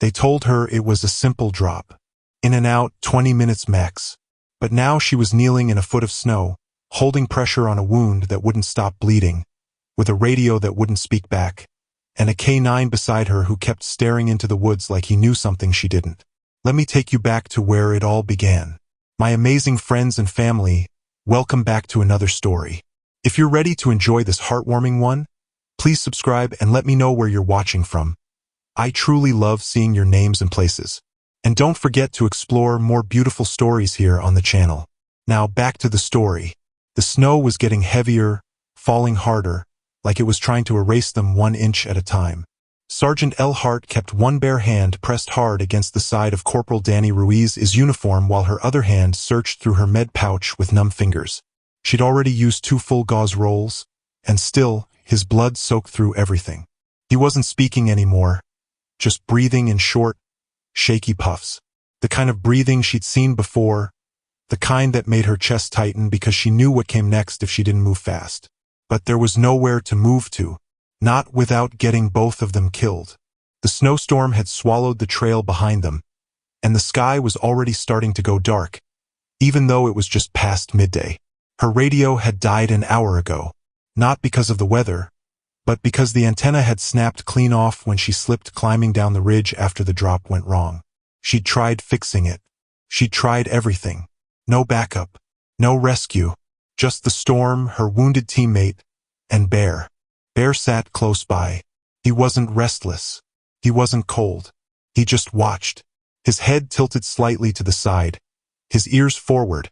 They told her it was a simple drop. In and out, 20 minutes max. But now she was kneeling in a foot of snow, holding pressure on a wound that wouldn't stop bleeding, with a radio that wouldn't speak back, and a K9 beside her who kept staring into the woods like he knew something she didn't. Let me take you back to where it all began. My amazing friends and family, welcome back to another story. If you're ready to enjoy this heartwarming one, please subscribe and let me know where you're watching from. I truly love seeing your names and places. And don't forget to explore more beautiful stories here on the channel. Now back to the story. The snow was getting heavier, falling harder, like it was trying to erase them 1 inch at a time. Sergeant L. Hart kept one bare hand pressed hard against the side of Corporal Danny Ruiz's uniform while her other hand searched through her med pouch with numb fingers. She'd already used 2 full gauze rolls, and still, his blood soaked through everything. He wasn't speaking anymore, just breathing in short, shaky puffs. The kind of breathing she'd seen before, the kind that made her chest tighten because she knew what came next if she didn't move fast. But there was nowhere to move to, not without getting both of them killed. The snowstorm had swallowed the trail behind them, and the sky was already starting to go dark, even though it was just past midday. Her radio had died an hour ago, not because of the weather, but because the antenna had snapped clean off when she slipped climbing down the ridge after the drop went wrong. She'd tried fixing it. She'd tried everything. No backup, no rescue, just the storm, her wounded teammate, and Bear. Bear sat close by. He wasn't restless. He wasn't cold. He just watched. His head tilted slightly to the side, his ears forward,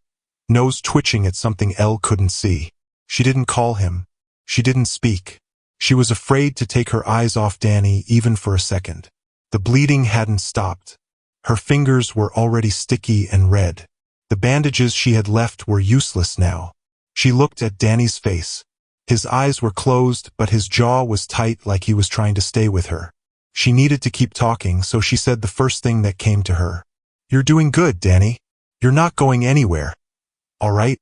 nose twitching at something Elle couldn't see. She didn't call him. She didn't speak. She was afraid to take her eyes off Danny even for a second. The bleeding hadn't stopped. Her fingers were already sticky and red. The bandages she had left were useless now. She looked at Danny's face. His eyes were closed, but his jaw was tight like he was trying to stay with her. She needed to keep talking, so she said the first thing that came to her. "You're doing good, Danny. You're not going anywhere. All right?"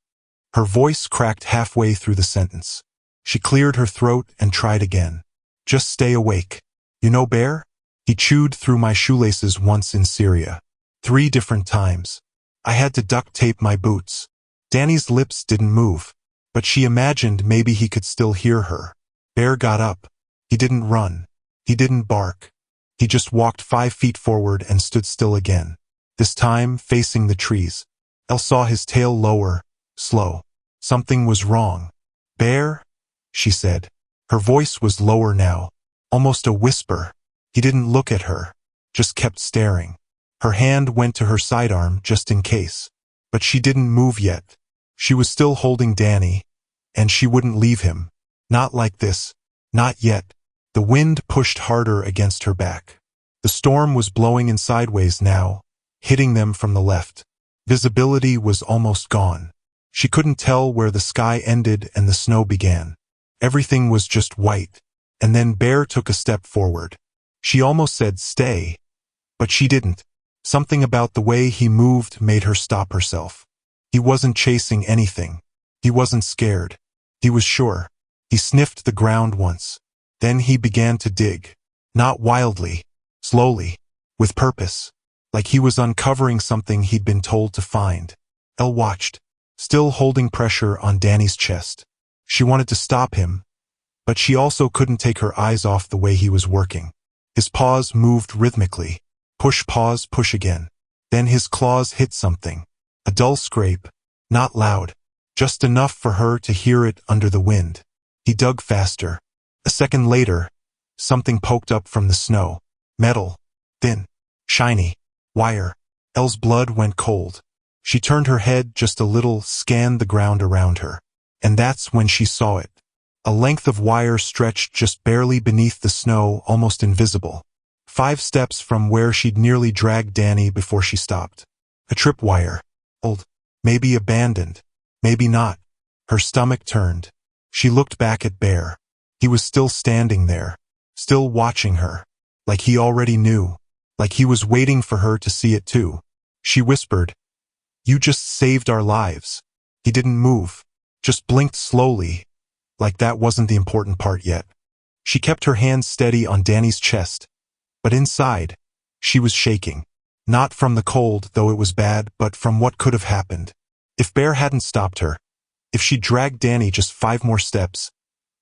Her voice cracked halfway through the sentence. She cleared her throat and tried again. "Just stay awake. You know Bear? He chewed through my shoelaces once in Syria. 3 different times. I had to duct tape my boots." Danny's lips didn't move, but she imagined maybe he could still hear her. Bear got up. He didn't run. He didn't bark. He just walked 5 feet forward and stood still again, this time facing the trees. Elle saw his tail lower, slow. Something was wrong. "Bear?" she said. Her voice was lower now, almost a whisper. He didn't look at her, just kept staring. Her hand went to her sidearm just in case. But she didn't move yet. She was still holding Danny, and she wouldn't leave him. Not like this. Not yet. The wind pushed harder against her back. The storm was blowing in sideways now, hitting them from the left. Visibility was almost gone. She couldn't tell where the sky ended and the snow began. Everything was just white. And then Bear took a step forward. She almost said stay, but she didn't. Something about the way he moved made her stop herself. He wasn't chasing anything. He wasn't scared. He was sure. He sniffed the ground once. Then he began to dig. Not wildly. Slowly. With purpose. Like he was uncovering something he'd been told to find. Elle watched, still holding pressure on Danny's chest. She wanted to stop him, but she also couldn't take her eyes off the way he was working. His paws moved rhythmically. Push, pause, push again. Then his claws hit something. A dull scrape. Not loud. Just enough for her to hear it under the wind. He dug faster. A second later, something poked up from the snow. Metal. Thin. Shiny. Wire. Elle's blood went cold. She turned her head just a little, scanned the ground around her. And that's when she saw it. A length of wire stretched just barely beneath the snow, almost invisible. 5 steps from where she'd nearly dragged Danny before she stopped. A tripwire. Old. Maybe abandoned. Maybe not. Her stomach turned. She looked back at Bear. He was still standing there. Still watching her. Like he already knew. Like he was waiting for her to see it too. She whispered, "You just saved our lives." He didn't move. Just blinked slowly. Like that wasn't the important part yet. She kept her hand steady on Danny's chest. But inside, She was shaking. Not from the cold, though it was bad, but from what could have happened. If Bear hadn't stopped her, if she dragged Danny just 5 more steps,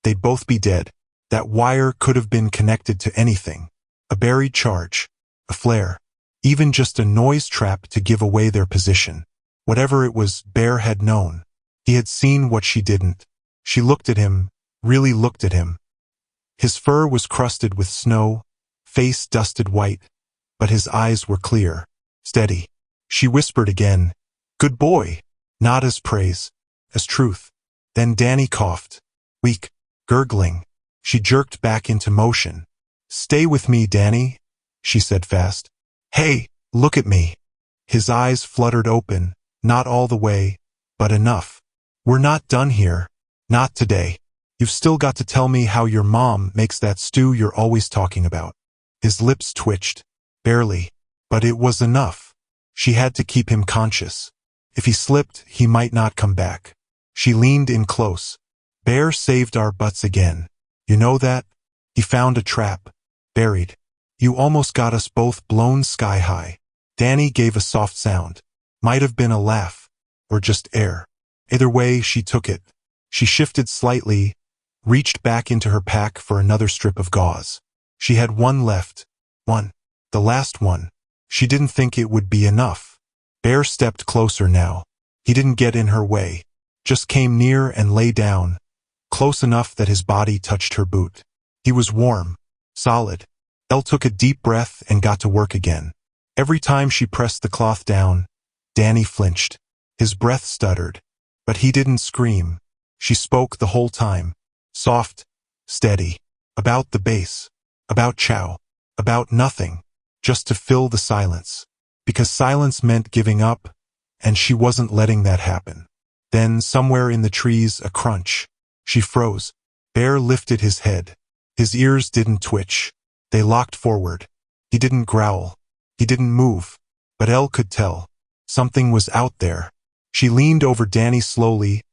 they'd both be dead. That wire could have been connected to anything. A buried charge, a flare, even just a noise trap to give away their position. Whatever it was, Bear had known. He had seen what she didn't. She looked at him, really looked at him. His fur was crusted with snow, face dusted white, but his eyes were clear, steady. She whispered again, "Good boy," not as praise, as truth. Then Danny coughed, weak, gurgling. She jerked back into motion. "Stay with me, Danny," she said fast. "Hey, look at me." His eyes fluttered open, not all the way, but enough. "We're not done here. Not today. You've still got to tell me how your mom makes that stew you're always talking about." His lips twitched, barely, but it was enough. She had to keep him conscious. If he slipped, he might not come back. She leaned in close. "Bear saved our butts again. You know that? He found a trap. Buried. You almost got us both blown sky high." Danny gave a soft sound. Might have been a laugh, or just air. Either way, she took it. She shifted slightly, reached back into her pack for another strip of gauze. She had one left. One. The last one. She didn't think it would be enough. Bear stepped closer now. He didn't get in her way. Just came near and lay down, close enough that his body touched her boot. He was warm, solid. Elle took a deep breath and got to work again. Every time she pressed the cloth down, Danny flinched. His breath stuttered, but he didn't scream. She spoke the whole time, soft, steady, about the base, about Chow, about nothing, just to fill the silence. Because silence meant giving up, and she wasn't letting that happen. Then, somewhere in the trees, a crunch. She froze. Bear lifted his head. His ears didn't twitch. They locked forward. He didn't growl. He didn't move. But Elle could tell. Something was out there. She leaned over Danny slowly,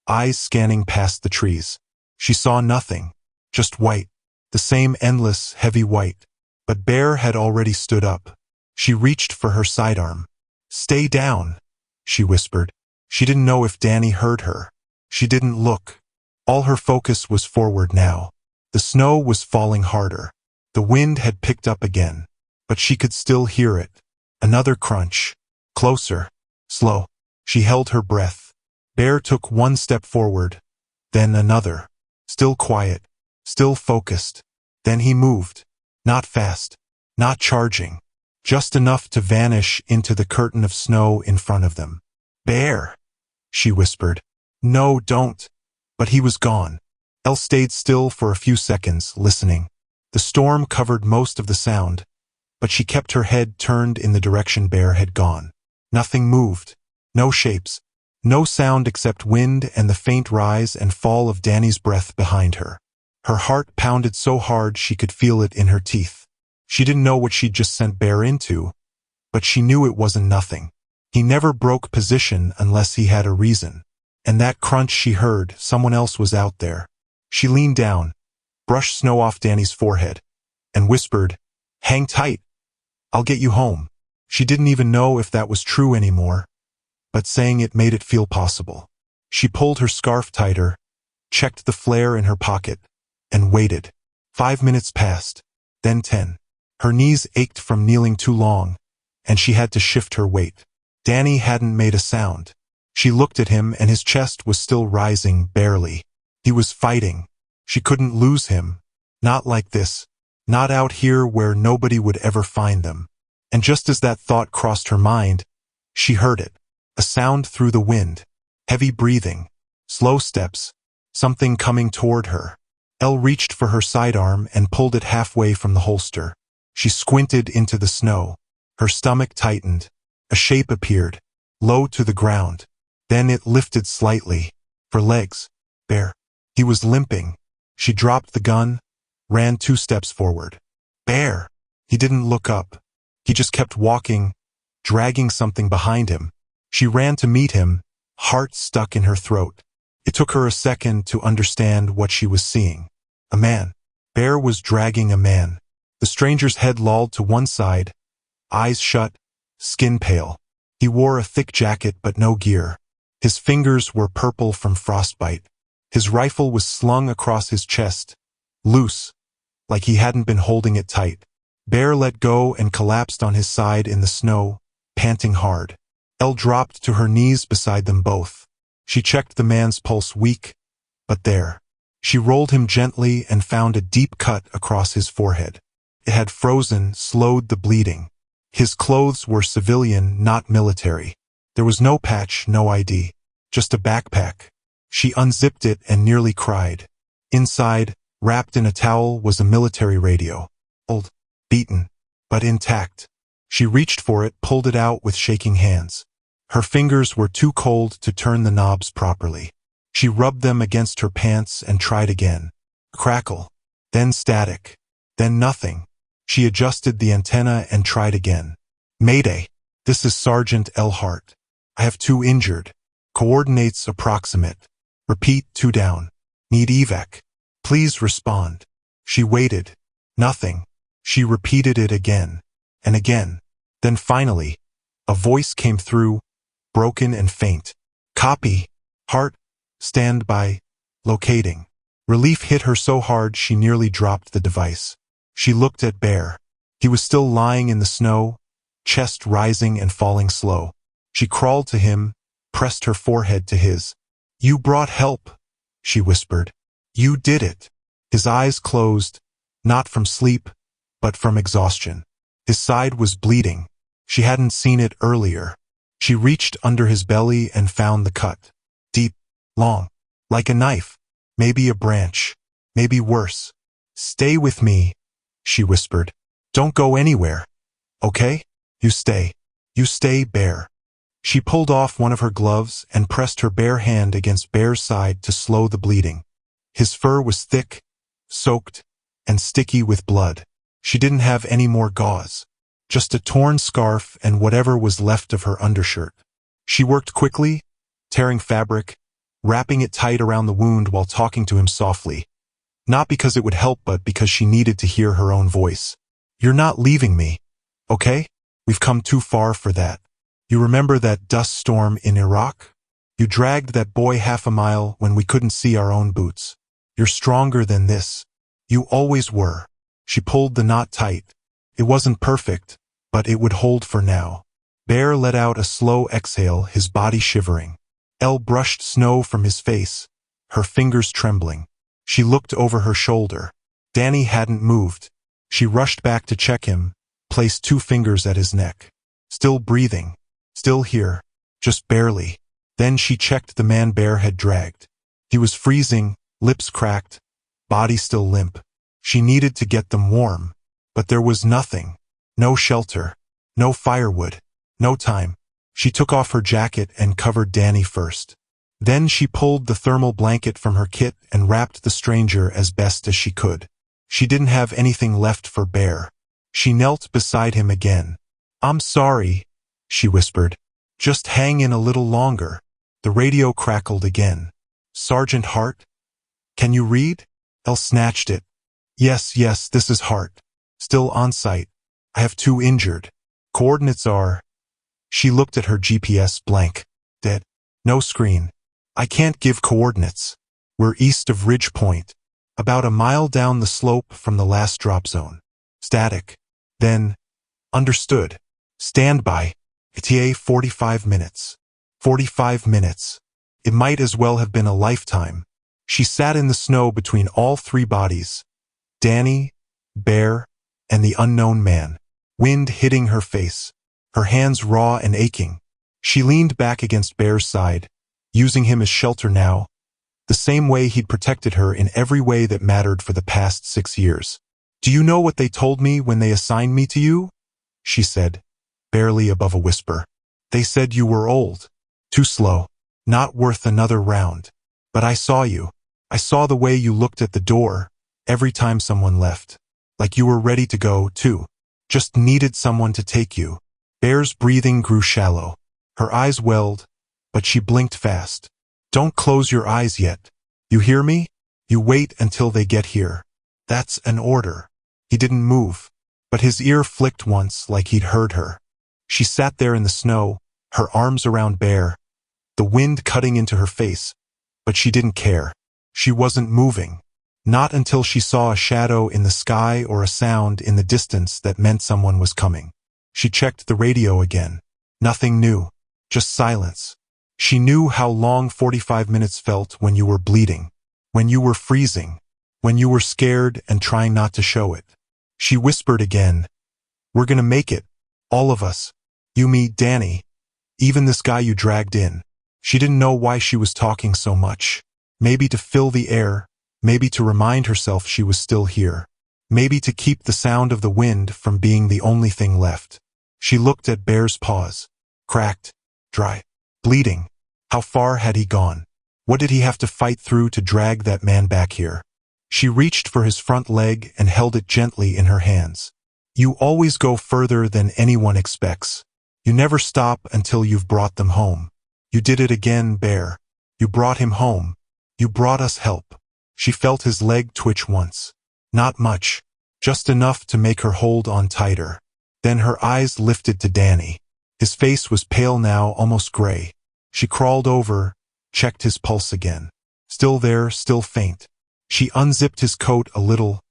eyes scanning past the trees. She saw nothing. Just white. The same endless, heavy white. But Bear had already stood up. She reached for her sidearm. "Stay down," she whispered. She didn't know if Danny heard her. She didn't look. All her focus was forward now. The snow was falling harder. The wind had picked up again, but she could still hear it. Another crunch. Closer. Slow. She held her breath. Bear took one step forward, then another. Still quiet. Still focused. Then he moved. Not fast. Not charging. Just enough to vanish into the curtain of snow in front of them. "Bear," she whispered. "No, don't." But he was gone. Elle stayed still for a few seconds, listening. The storm covered most of the sound, but she kept her head turned in the direction Bear had gone. Nothing moved. No shapes. No sound except wind and the faint rise and fall of Danny's breath behind her. Her heart pounded so hard she could feel it in her teeth. She didn't know what she'd just sent Bear into, but she knew it wasn't nothing. He never broke position unless he had a reason. And that crunch she heard, someone else was out there. She leaned down, brushed snow off Danny's forehead, and whispered, "Hang tight. I'll get you home." She didn't even know if that was true anymore, but saying it made it feel possible. She pulled her scarf tighter, checked the flare in her pocket, and waited. 5 minutes passed, then 10. Her knees ached from kneeling too long, and she had to shift her weight. Danny hadn't made a sound. She looked at him and his chest was still rising, barely. He was fighting. She couldn't lose him. Not like this. Not out here where nobody would ever find them. And just as that thought crossed her mind, she heard it. A sound through the wind. Heavy breathing. Slow steps. Something coming toward her. Elle reached for her sidearm and pulled it halfway from the holster. She squinted into the snow. Her stomach tightened. A shape appeared, low to the ground. Then it lifted slightly. For legs. Bear. He was limping. She dropped the gun, ran 2 steps forward. "Bear!" He didn't look up. He just kept walking, dragging something behind him. She ran to meet him, heart stuck in her throat. It took her a second to understand what she was seeing. A man. Bear was dragging a man. The stranger's head lolled to one side, eyes shut, skin pale. He wore a thick jacket but no gear. His fingers were purple from frostbite. His rifle was slung across his chest, loose, like he hadn't been holding it tight. Bear let go and collapsed on his side in the snow, panting hard. Elle dropped to her knees beside them both. She checked the man's pulse weak, but there. She rolled him gently and found a deep cut across his forehead. It had frozen, slowed the bleeding. His clothes were civilian, not military. There was no patch, no ID. Just a backpack. She unzipped it and nearly cried. Inside, wrapped in a towel, was a military radio. Old, beaten, but intact. She reached for it, pulled it out with shaking hands. Her fingers were too cold to turn the knobs properly. She rubbed them against her pants and tried again. Crackle. Then static. Then nothing. She adjusted the antenna and tried again. Mayday. This is Sergeant L. Hart. I have 2 injured. Coordinates approximate. Repeat, 2 down. Need evac. Please respond. She waited. Nothing. She repeated it again. And again. Then finally, a voice came through, broken and faint. Copy. Hart. Stand by. Locating. Relief hit her so hard she nearly dropped the device. She looked at Bear. He was still lying in the snow, chest rising and falling slow. She crawled to him, pressed her forehead to his. You brought help, she whispered. You did it. His eyes closed, not from sleep, but from exhaustion. His side was bleeding. She hadn't seen it earlier. She reached under his belly and found the cut. Deep, long, like a knife, maybe a branch, maybe worse. Stay with me, she whispered. Don't go anywhere. Okay? You stay. You stay, Bear. She pulled off one of her gloves and pressed her bare hand against Bear's side to slow the bleeding. His fur was thick, soaked, and sticky with blood. She didn't have any more gauze. Just a torn scarf and whatever was left of her undershirt. She worked quickly, tearing fabric, wrapping it tight around the wound while talking to him softly. Not because it would help, but because she needed to hear her own voice. You're not leaving me, okay? We've come too far for that. You remember that dust storm in Iraq? You dragged that boy half a mile when we couldn't see our own boots. You're stronger than this. You always were. She pulled the knot tight. It wasn't perfect, but it would hold for now. Bear let out a slow exhale, his body shivering. Elle brushed snow from his face, her fingers trembling. She looked over her shoulder. Danny hadn't moved. She rushed back to check him, placed 2 fingers at his neck. Still breathing. Still here. Just barely. Then she checked the man Bear had dragged. He was freezing, lips cracked, body still limp. She needed to get them warm. But there was nothing. No shelter. No firewood. No time. She took off her jacket and covered Danny first. Then she pulled the thermal blanket from her kit and wrapped the stranger as best as she could. She didn't have anything left for Bear. She knelt beside him again. I'm sorry, she whispered. Just hang in a little longer. The radio crackled again. Sergeant Hart? Can you read? Elle snatched it. Yes, this is Hart. Still on site. I have 2 injured. Coordinates are... She looked at her GPS blank. Dead. No screen. I can't give coordinates. We're east of Ridge Point. About a mile down the slope from the last drop zone. Static. Then... Understood. Stand by. ETA 45 minutes. 45 minutes. It might as well have been a lifetime. She sat in the snow between all 3 bodies. Danny, Bear, and the unknown man. Wind hitting her face. Her hands raw and aching. She leaned back against Bear's side, using him as shelter now, the same way he'd protected her in every way that mattered for the past 6 years. Do you know what they told me when they assigned me to you? She said, barely above a whisper. They said you were old. Too slow. Not worth another round. But I saw you. I saw the way you looked at the door, every time someone left. Like you were ready to go, too. Just needed someone to take you. Bear's breathing grew shallow. Her eyes welled, but she blinked fast. Don't close your eyes yet. You hear me? You wait until they get here. That's an order. He didn't move. but his ear flicked once like he'd heard her. She sat there in the snow, her arms around Bear, the wind cutting into her face, but she didn't care. She wasn't moving. Not until she saw a shadow in the sky or a sound in the distance that meant someone was coming. She checked the radio again. Nothing new, just silence. She knew how long 45 minutes felt when you were bleeding, when you were freezing, when you were scared and trying not to show it. She whispered again, "We're gonna make it, all of us. You, me, Danny, even this guy you dragged in." She didn't know why she was talking so much. Maybe to fill the air, maybe to remind herself she was still here, maybe to keep the sound of the wind from being the only thing left. She looked at Bear's paws, cracked, dry, bleeding. How far had he gone? What did he have to fight through to drag that man back here? She reached for his front leg and held it gently in her hands. You always go further than anyone expects. You never stop until you've brought them home. You did it again, Bear. You brought him home. You brought us help. She felt his leg twitch once. Not much, just enough to make her hold on tighter. Then her eyes lifted to Danny. His face was pale now, almost gray. She crawled over, checked his pulse again. Still there, still faint. She unzipped his coat a little,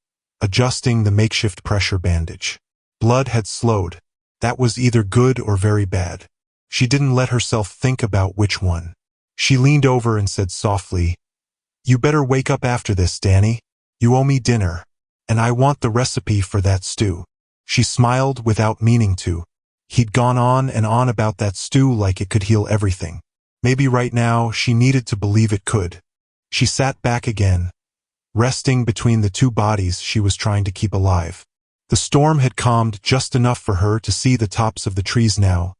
adjusting the makeshift pressure bandage. Blood had slowed. That was either good or very bad. She didn't let herself think about which one. She leaned over and said softly, "You better wake up after this, Danny. You owe me dinner, and I want the recipe for that stew." She smiled without meaning to. He'd gone on and on about that stew like it could heal everything. Maybe right now she needed to believe it could. She sat back again, resting between the two bodies she was trying to keep alive. The storm had calmed just enough for her to see the tops of the trees now,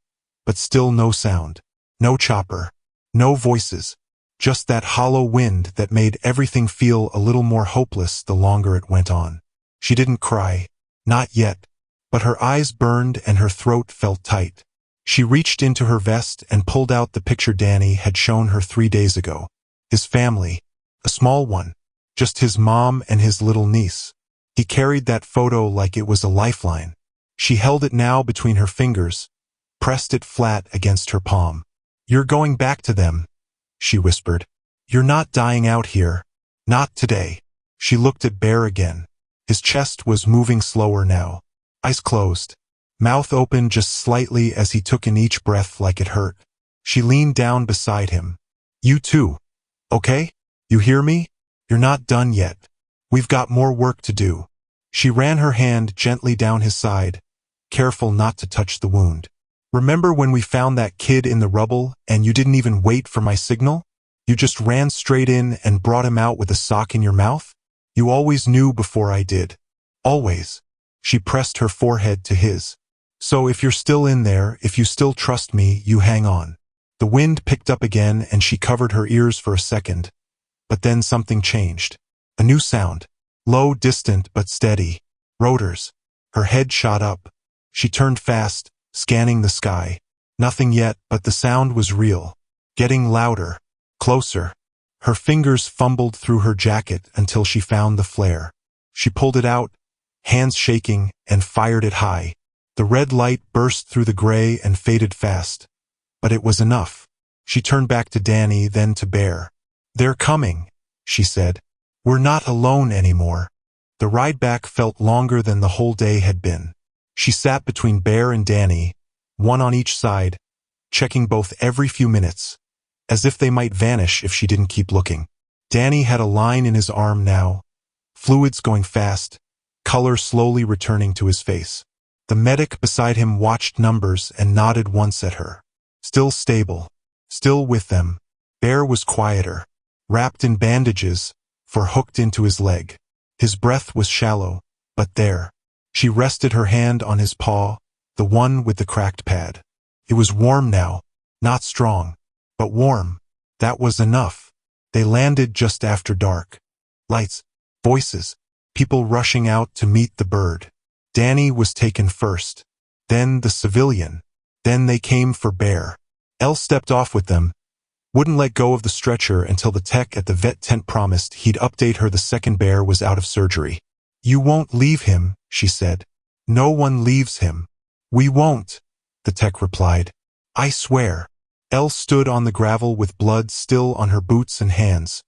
but still no sound, no chopper, no voices, just that hollow wind that made everything feel a little more hopeless the longer it went on. She didn't cry, not yet, but her eyes burned and her throat felt tight. She reached into her vest and pulled out the picture Danny had shown her 3 days ago. His family, a small one, just his mom and his little niece. He carried that photo like it was a lifeline. She held it now between her fingers, pressed it flat against her palm. "You're going back to them," she whispered. "You're not dying out here. Not today." She looked at Bear again. His chest was moving slower now. Eyes closed, mouth open just slightly as he took in each breath like it hurt. She leaned down beside him. "You too, okay? You hear me? You're not done yet. We've got more work to do." She ran her hand gently down his side, careful not to touch the wound. "Remember when we found that kid in the rubble and you didn't even wait for my signal? You just ran straight in and brought him out with a sock in your mouth? You always knew before I did. Always." She pressed her forehead to his. "So if you're still in there, if you still trust me, you hang on." The wind picked up again and she covered her ears for a second. But then something changed. A new sound. Low, distant, but steady. Rotors. Her head shot up. She turned fast, scanning the sky. Nothing yet, but the sound was real. Getting louder. Closer. Her fingers fumbled through her jacket until she found the flare. She pulled it out, hands shaking, and fired it high. The red light burst through the gray and faded fast. But it was enough. She turned back to Danny, then to Bear. "They're coming," she said. "We're not alone anymore." The ride back felt longer than the whole day had been. She sat between Bear and Danny, one on each side, checking both every few minutes, as if they might vanish if she didn't keep looking. Danny had a line in his arm now, fluids going fast, color slowly returning to his face. The medic beside him watched numbers and nodded once at her. Still stable, still with them. Bear was quieter, wrapped in bandages, for hooked into his leg. His breath was shallow, but there. She rested her hand on his paw, the one with the cracked pad. It was warm now, not strong, but warm. That was enough. They landed just after dark. Lights, voices, people rushing out to meet the bird. Danny was taken first, then the civilian, then they came for Bear. Elle stepped off with them, wouldn't let go of the stretcher until the tech at the vet tent promised he'd update her the second Bear was out of surgery. "You won't leave him," she said. No one leaves him. We won't, the tech replied. I swear. Elle stood on the gravel with blood still on her boots and hands,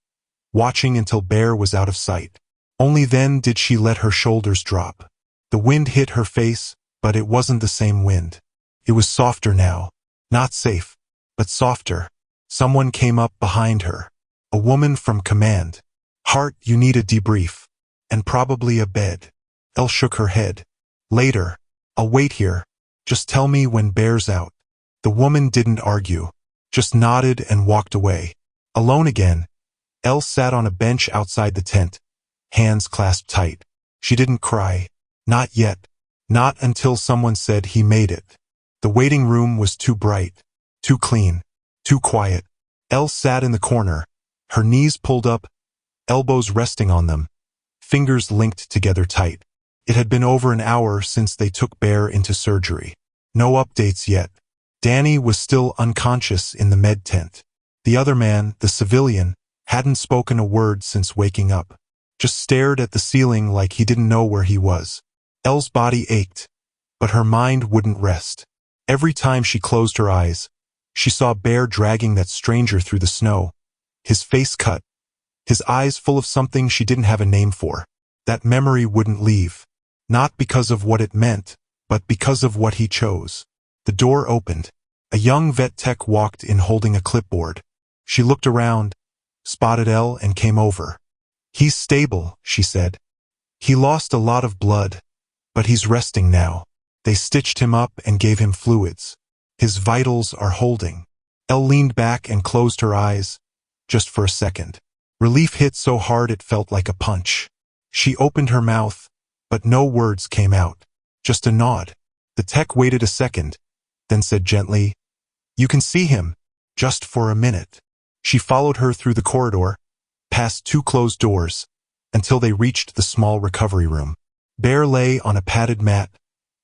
watching until Bear was out of sight. Only then did she let her shoulders drop. The wind hit her face, but it wasn't the same wind. It was softer now. Not safe, but softer. Someone came up behind her. A woman from command. Hart, you need a debrief. And probably a bed. Elle shook her head. Later. I'll wait here. Just tell me when Bear's out. The woman didn't argue, just nodded and walked away. Alone again, Elle sat on a bench outside the tent, hands clasped tight. She didn't cry. Not yet. Not until someone said he made it. The waiting room was too bright, too clean, too quiet. Elle sat in the corner, her knees pulled up, elbows resting on them, fingers linked together tight. It had been over an hour since they took Bear into surgery. No updates yet. Danny was still unconscious in the med tent. The other man, the civilian, hadn't spoken a word since waking up. Just stared at the ceiling like he didn't know where he was. Elle's body ached, but her mind wouldn't rest. Every time she closed her eyes, she saw Bear dragging that stranger through the snow, his face cut, his eyes full of something she didn't have a name for. That memory wouldn't leave, not because of what it meant, but because of what he chose. The door opened. A young vet tech walked in holding a clipboard. She looked around, spotted Elle, and came over. He's stable, she said. He lost a lot of blood, but he's resting now. They stitched him up and gave him fluids. His vitals are holding. Elle leaned back and closed her eyes, just for a second. Relief hit so hard it felt like a punch. She opened her mouth, but no words came out, just a nod. The tech waited a second, then said gently, You can see him, just for a minute. She followed her through the corridor, past two closed doors, until they reached the small recovery room. Bear lay on a padded mat,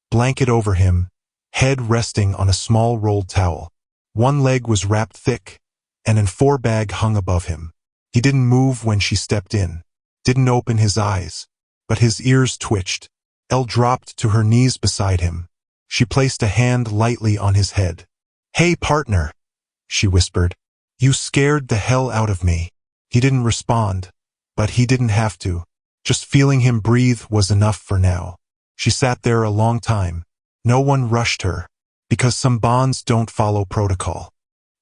blanket over him, head resting on a small rolled towel. One leg was wrapped thick, and an 4-bag hung above him. He didn't move when she stepped in, didn't open his eyes, but his ears twitched. Elle dropped to her knees beside him. She placed a hand lightly on his head. Hey, partner, she whispered. You scared the hell out of me. He didn't respond, but he didn't have to. Just feeling him breathe was enough for now. She sat there a long time. No one rushed her, because some bonds don't follow protocol.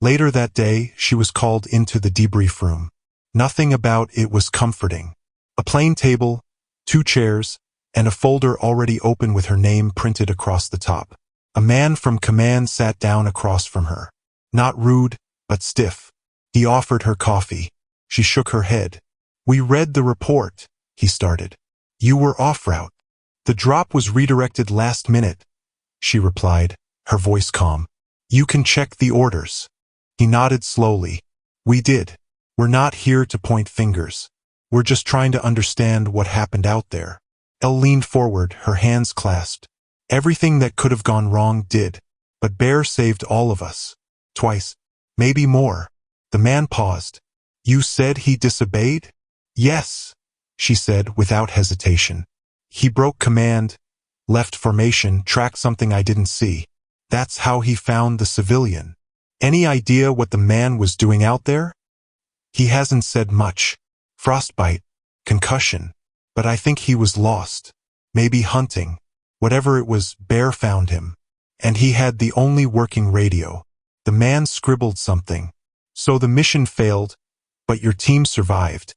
Later that day, she was called into the debrief room. Nothing about it was comforting. A plain table, 2 chairs, and a folder already open with her name printed across the top. A man from command sat down across from her. Not rude, but stiff. He offered her coffee. She shook her head. We read the report, he started. You were off route. The drop was redirected last minute, she replied, her voice calm. You can check the orders. He nodded slowly. We did. We're not here to point fingers. We're just trying to understand what happened out there. Elle leaned forward, her hands clasped. Everything that could have gone wrong did, but Bear saved all of us. Twice. Maybe more. The man paused. You said he disobeyed? Yes, she said without hesitation. He broke command, left formation, tracked something I didn't see. That's how he found the civilian. Any idea what the man was doing out there? He hasn't said much. Frostbite, concussion. But I think he was lost. Maybe hunting. Whatever it was, Bear found him. And he had the only working radio. The man scribbled something. So the mission failed, but your team survived.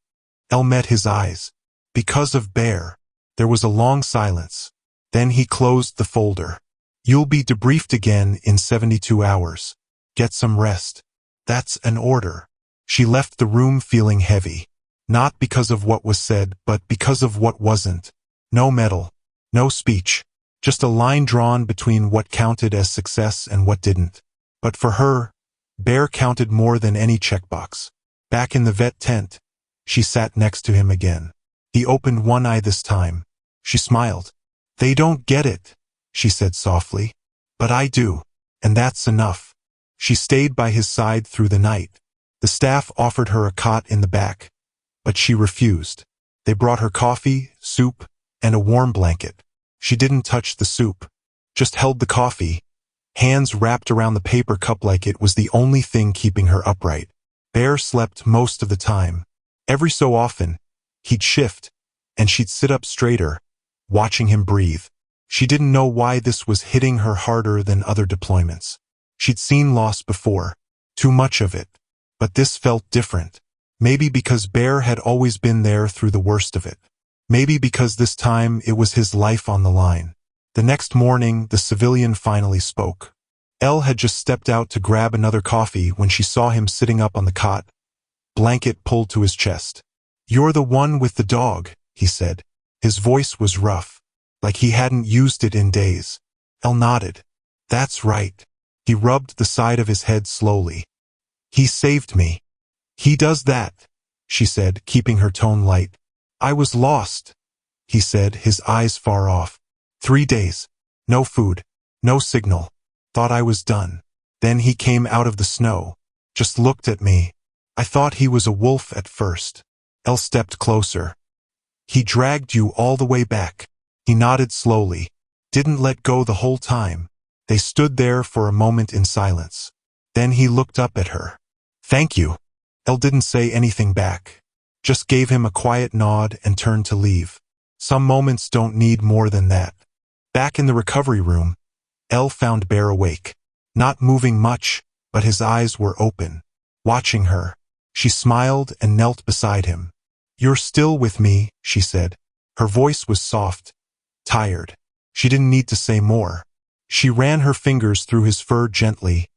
Elle met his eyes. Because of Bear. There was a long silence. Then he closed the folder. You'll be debriefed again in 72 hours. Get some rest. That's an order. She left the room feeling heavy. Not because of what was said, but because of what wasn't. No medal. No speech. Just a line drawn between what counted as success and what didn't. But for her, Bear counted more than any checkbox. Back in the vet tent, she sat next to him again. He opened one eye this time. She smiled. They don't get it, she said softly. But I do. And that's enough. She stayed by his side through the night. The staff offered her a cot in the back, but she refused. They brought her coffee, soup, and a warm blanket. She didn't touch the soup, just held the coffee, hands wrapped around the paper cup like it was the only thing keeping her upright. Bear slept most of the time. Every so often, he'd shift, and she'd sit up straighter, watching him breathe. She didn't know why this was hitting her harder than other deployments. She'd seen loss before, too much of it, but this felt different. Maybe because Bear had always been there through the worst of it. Maybe because this time it was his life on the line. The next morning, the civilian finally spoke. Elle had just stepped out to grab another coffee when she saw him sitting up on the cot, blanket pulled to his chest. "You're the one with the dog," he said. His voice was rough, like he hadn't used it in days. Elle nodded. "That's right." He rubbed the side of his head slowly. "He saved me." "He does that," she said, keeping her tone light. "I was lost," he said, his eyes far off. 3 days. No food. No signal. Thought I was done. Then he came out of the snow. Just looked at me. I thought he was a wolf at first. Elle stepped closer. "He dragged you all the way back." He nodded slowly. Didn't let go the whole time. They stood there for a moment in silence. Then he looked up at her. "Thank you." Elle didn't say anything back. Just gave him a quiet nod and turned to leave. Some moments don't need more than that. Back in the recovery room, Elle found Bear awake. Not moving much, but his eyes were open, watching her. She smiled and knelt beside him. "You're still with me," she said. Her voice was soft, tired. She didn't need to say more. She ran her fingers through his fur gently,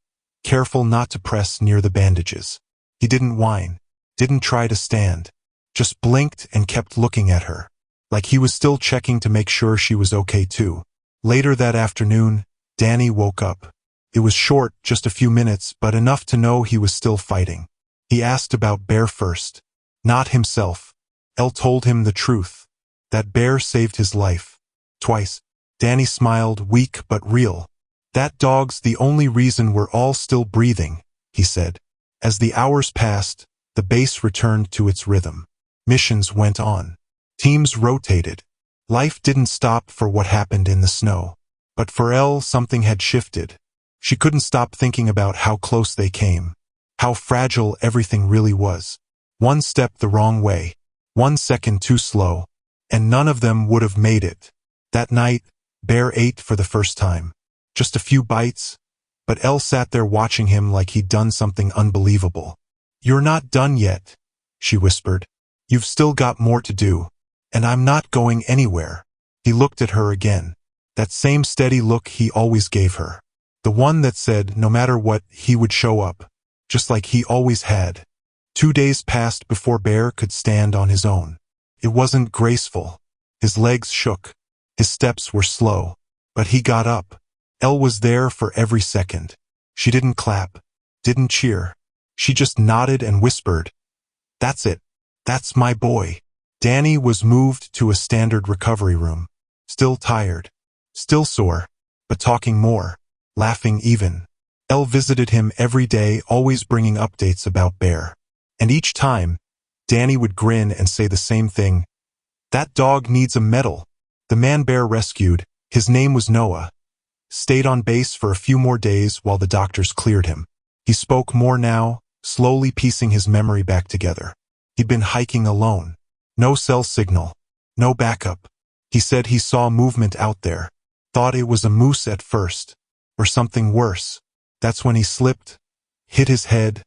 careful not to press near the bandages. He didn't whine, didn't try to stand, just blinked and kept looking at her, like he was still checking to make sure she was okay too. Later that afternoon, Danny woke up. It was short, just a few minutes, but enough to know he was still fighting. He asked about Bear first, not himself. Elle told him the truth, that Bear saved his life. Twice. Danny smiled, weak but real. "That dog's the only reason we're all still breathing," he said. As the hours passed, the base returned to its rhythm. Missions went on. Teams rotated. Life didn't stop for what happened in the snow. But for Elle, something had shifted. She couldn't stop thinking about how close they came, how fragile everything really was. One step the wrong way, 1 second too slow, and none of them would have made it. That night, Bear ate for the first time. Just a few bites, but Elle sat there watching him like he'd done something unbelievable. "You're not done yet," she whispered. "You've still got more to do, and I'm not going anywhere." He looked at her again. That same steady look he always gave her. The one that said no matter what, he would show up, just like he always had. 2 days passed before Bear could stand on his own. It wasn't graceful. His legs shook. His steps were slow. But he got up. Elle was there for every second. She didn't clap, didn't cheer. She just nodded and whispered, "That's it. That's my boy." Danny was moved to a standard recovery room. Still tired. Still sore, but talking more, laughing even. Elle visited him every day, always bringing updates about Bear. And each time, Danny would grin and say the same thing. "That dog needs a medal." The man Bear rescued, his name was Noah, stayed on base for a few more days while the doctors cleared him. He spoke more now, slowly piecing his memory back together. He'd been hiking alone. No cell signal. No backup. He said he saw movement out there. Thought it was a moose at first, or something worse. That's when he slipped, hit his head,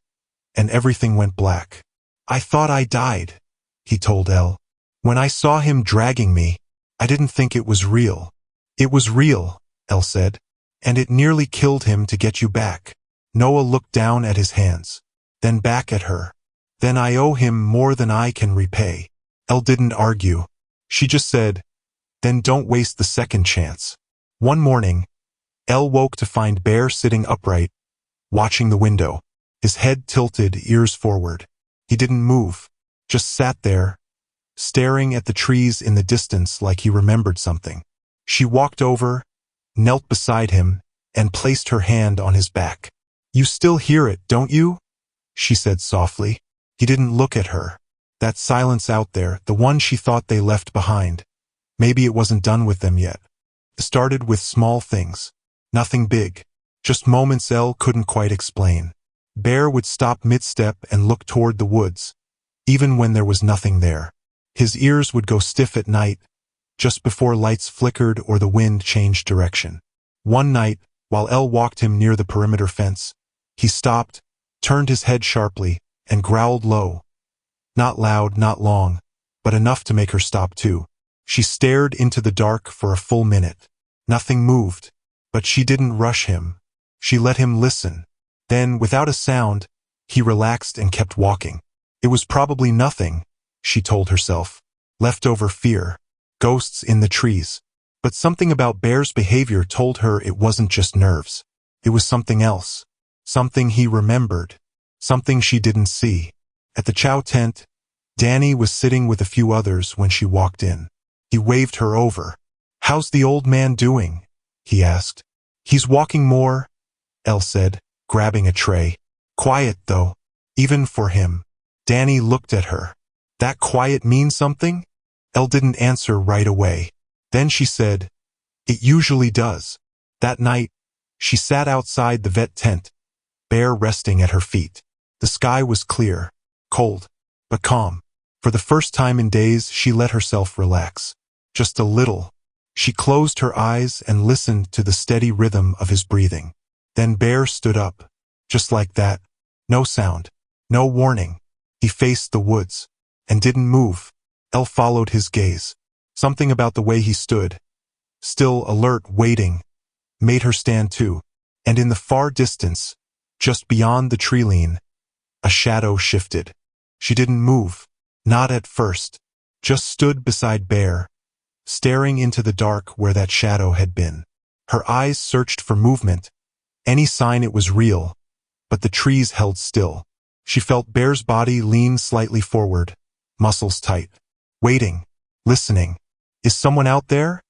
and everything went black. "I thought I died," he told Elle. "When I saw him dragging me, I didn't think it was real." "It was real," Elle said, "and it nearly killed him to get you back." Noah looked down at his hands, then back at her. "Then I owe him more than I can repay." Elle didn't argue. She just said, "Then don't waste the second chance." One morning, Elle woke to find Bear sitting upright, watching the window, his head tilted, ears forward. He didn't move, just sat there, staring at the trees in the distance like he remembered something. She walked over, knelt beside him, and placed her hand on his back. "You still hear it, don't you?" she said softly. He didn't look at her. That silence out there, the one she thought they left behind. Maybe it wasn't done with them yet. It started with small things. Nothing big. Just moments Elle couldn't quite explain. Bear would stop mid-step and look toward the woods, even when there was nothing there. His ears would go stiff at night, just before lights flickered or the wind changed direction. One night, while Elle walked him near the perimeter fence, he stopped, turned his head sharply, and growled low. Not loud, not long, but enough to make her stop too. She stared into the dark for a full minute. Nothing moved, but she didn't rush him. She let him listen. Then, without a sound, he relaxed and kept walking. It was probably nothing, she told herself. Leftover fear. Ghosts in the trees. But something about Bear's behavior told her it wasn't just nerves. It was something else. Something he remembered. Something she didn't see. At the chow tent, Danny was sitting with a few others when she walked in. He waved her over. "How's the old man doing?" he asked. "He's walking more," Elle said, grabbing a tray. "Quiet, though. Even for him." Danny looked at her. "That quiet mean something?" Elle didn't answer right away. Then she said, "It usually does." That night, she sat outside the vet tent, Bear resting at her feet. The sky was clear, cold, but calm. For the first time in days, she let herself relax. Just a little. She closed her eyes and listened to the steady rhythm of his breathing. Then Bear stood up. Just like that. No sound. No warning. He faced the woods. And didn't move. Elle followed his gaze. Something about the way he stood, still alert, waiting, made her stand too. And in the far distance, just beyond the tree line, a shadow shifted. She didn't move. Not at first. Just stood beside Bear, staring into the dark where that shadow had been. Her eyes searched for movement, any sign it was real, but the trees held still. She felt Bear's body lean slightly forward, muscles tight. Waiting. Listening. "Is someone out there?"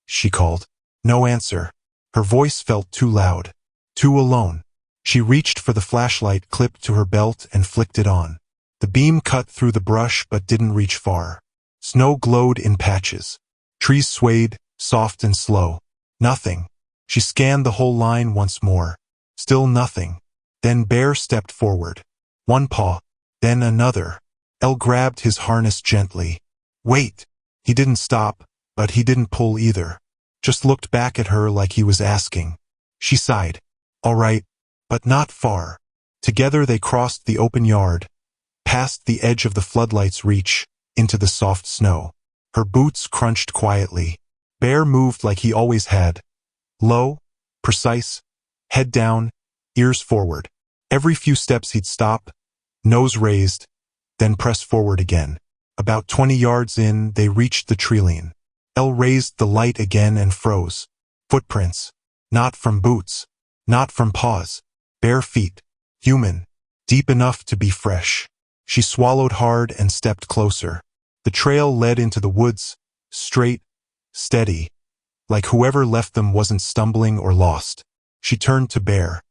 she called. No answer. Her voice felt too loud. Too alone. She reached for the flashlight clipped to her belt and flicked it on. The beam cut through the brush but didn't reach far. Snow glowed in patches. Trees swayed, soft and slow. Nothing. She scanned the whole line once more. Still nothing. Then Bear stepped forward. One paw. Then another. Elle grabbed his harness gently. "Wait." He didn't stop, but he didn't pull either. Just looked back at her like he was asking. She sighed. "All right, but not far." Together they crossed the open yard, past the edge of the floodlight's reach, into the soft snow. Her boots crunched quietly. Bear moved like he always had. Low, precise, head down, ears forward. Every few steps he'd stop, nose raised, then press forward again. About 20 yards in, they reached the tree line. Elle raised the light again and froze. Footprints. Not from boots. Not from paws. Bare feet. Human. Deep enough to be fresh. She swallowed hard and stepped closer. The trail led into the woods, straight, steady, like whoever left them wasn't stumbling or lost. She turned to Bear.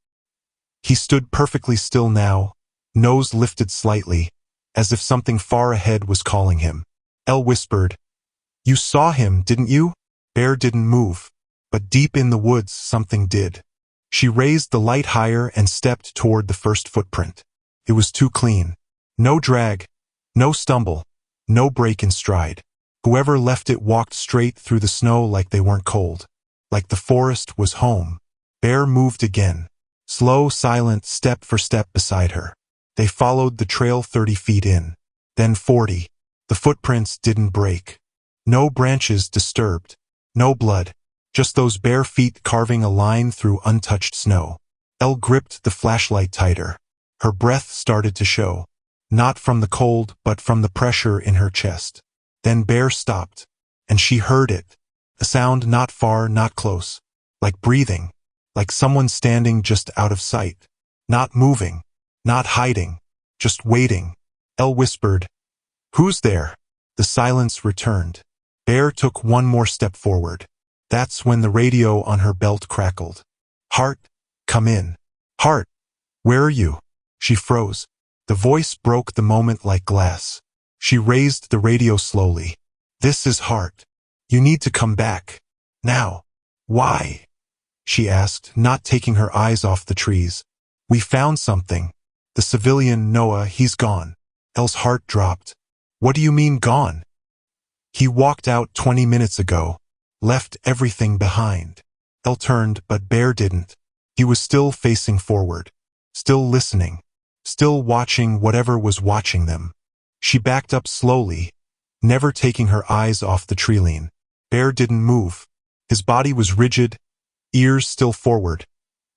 He stood perfectly still now, nose lifted slightly, as if something far ahead was calling him. Elle whispered, "You saw him, didn't you?" Bear didn't move, but deep in the woods something did. She raised the light higher and stepped toward the first footprint. It was too clean. No drag, no stumble, no break in stride. Whoever left it walked straight through the snow like they weren't cold. Like the forest was home. Bear moved again. Slow, silent, step for step beside her. They followed the trail 30 feet in. Then 40. The footprints didn't break. No branches disturbed. No blood. Just those bare feet carving a line through untouched snow. Elle gripped the flashlight tighter. Her breath started to show. Not from the cold, but from the pressure in her chest. Then Bear stopped. And she heard it. A sound not far, not close. Like breathing. Like someone standing just out of sight. Not moving. Not hiding. Just waiting. Elle whispered, "Who's there?" The silence returned. Bear took one more step forward. That's when the radio on her belt crackled. "Hart, come in." "Hart, where are you?" She froze. The voice broke the moment like glass. She raised the radio slowly. "This is Hart. You need to come back. Now." Why? She asked, not taking her eyes off the trees. We found something. The civilian, Noah, he's gone. Elle's heart dropped. What do you mean gone? He walked out 20 minutes ago. Left everything behind. Elle turned, but Bear didn't. He was still facing forward. Still listening. Still watching whatever was watching them. She backed up slowly, never taking her eyes off the treeline. Bear didn't move. His body was rigid, ears still forward,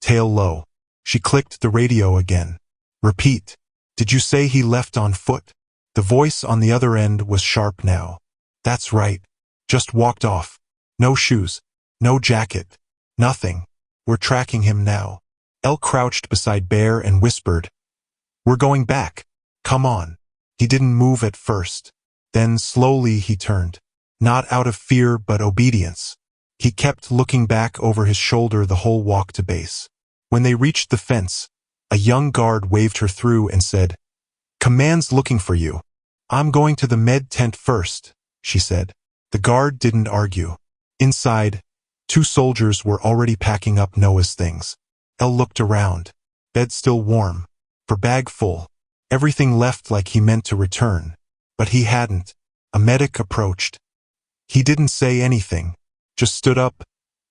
tail low. She clicked the radio again. Repeat. Did you say he left on foot? The voice on the other end was sharp now. That's right. Just walked off. No shoes. No jacket. Nothing. We're tracking him now. Elle crouched beside Bear and whispered, We're going back. Come on. He didn't move at first. Then slowly he turned. Not out of fear but obedience. He kept looking back over his shoulder the whole walk to base. When they reached the fence, a young guard waved her through and said, Command's looking for you. I'm going to the med tent first, she said. The guard didn't argue. Inside, 2 soldiers were already packing up Noah's things. Elle looked around. Bed still warm. Her bag full. Everything left like he meant to return. But he hadn't. A medic approached. He didn't say anything. Just stood up,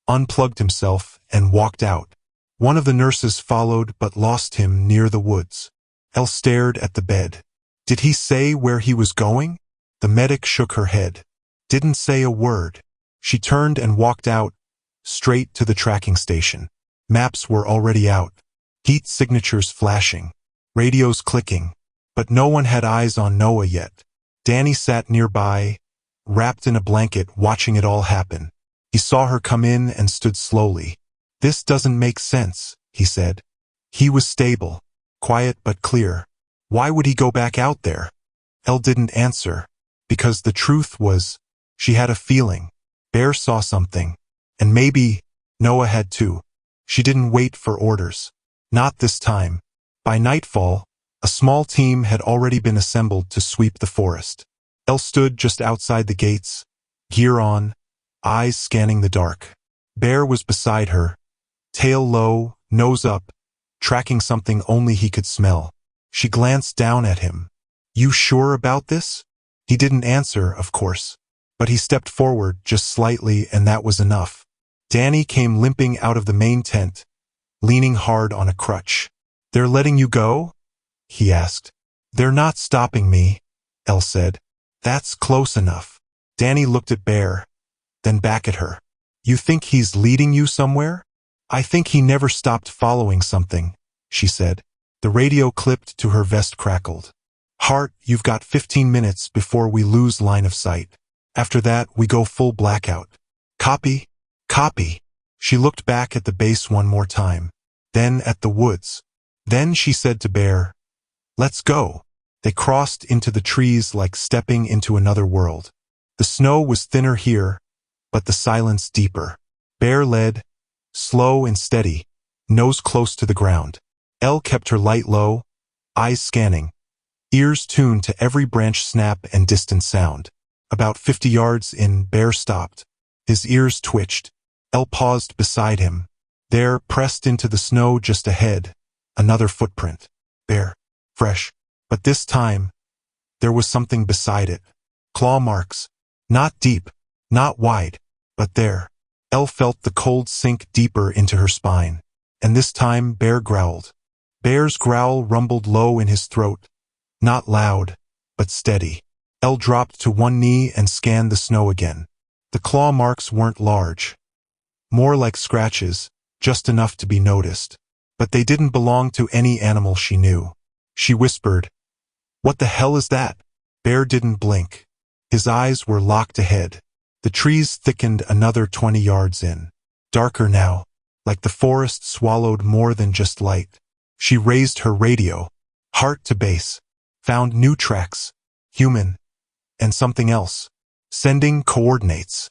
unplugged himself, and walked out. One of the nurses followed but lost him near the woods. Elle stared at the bed. Did he say where he was going? The medic shook her head. Didn't say a word. She turned and walked out, straight to the tracking station. Maps were already out. Heat signatures flashing. Radios clicking. But no one had eyes on Noah yet. Danny sat nearby, wrapped in a blanket, watching it all happen. He saw her come in and stood slowly. This doesn't make sense, he said. He was stable, quiet but clear. Why would he go back out there? Elle didn't answer, because the truth was, she had a feeling. Bear saw something, and maybe Noah had too. She didn't wait for orders. Not this time. By nightfall, a small team had already been assembled to sweep the forest. Elle stood just outside the gates, gear on, eyes scanning the dark. Bear was beside her, tail low, nose up, tracking something only he could smell. She glanced down at him. You sure about this? He didn't answer, of course, but he stepped forward just slightly, and that was enough. Danny came limping out of the main tent, leaning hard on a crutch. They're letting you go? He asked. They're not stopping me, Elle said. That's close enough. Danny looked at Bear, then back at her. You think he's leading you somewhere? I think he never stopped following something, she said. The radio clipped to her vest crackled. Hart, you've got 15 minutes before we lose line of sight. After that, we go full blackout. Copy? Copy. She looked back at the base one more time, then at the woods. Then she said to Bear, Let's go. They crossed into the trees like stepping into another world. The snow was thinner here, but the silence deeper. Bear led, slow and steady, nose close to the ground. Elle kept her light low, eyes scanning, ears tuned to every branch snap and distant sound. About 50 yards in, Bear stopped. His ears twitched. Elle paused beside him. There, pressed into the snow just ahead, another footprint. Bare, fresh. But this time, there was something beside it. Claw marks. Not deep, not wide, but there. Elle felt the cold sink deeper into her spine. And this time, Bear growled. Bear's growl rumbled low in his throat. Not loud, but steady. Elle dropped to one knee and scanned the snow again. The claw marks weren't large. More like scratches, just enough to be noticed. But they didn't belong to any animal she knew. She whispered, What the hell is that? Bear didn't blink. His eyes were locked ahead. The trees thickened another 20 yards in. Darker now, like the forest swallowed more than just light. She raised her radio, heart to base, found new tracks, human, and something else. Sending coordinates.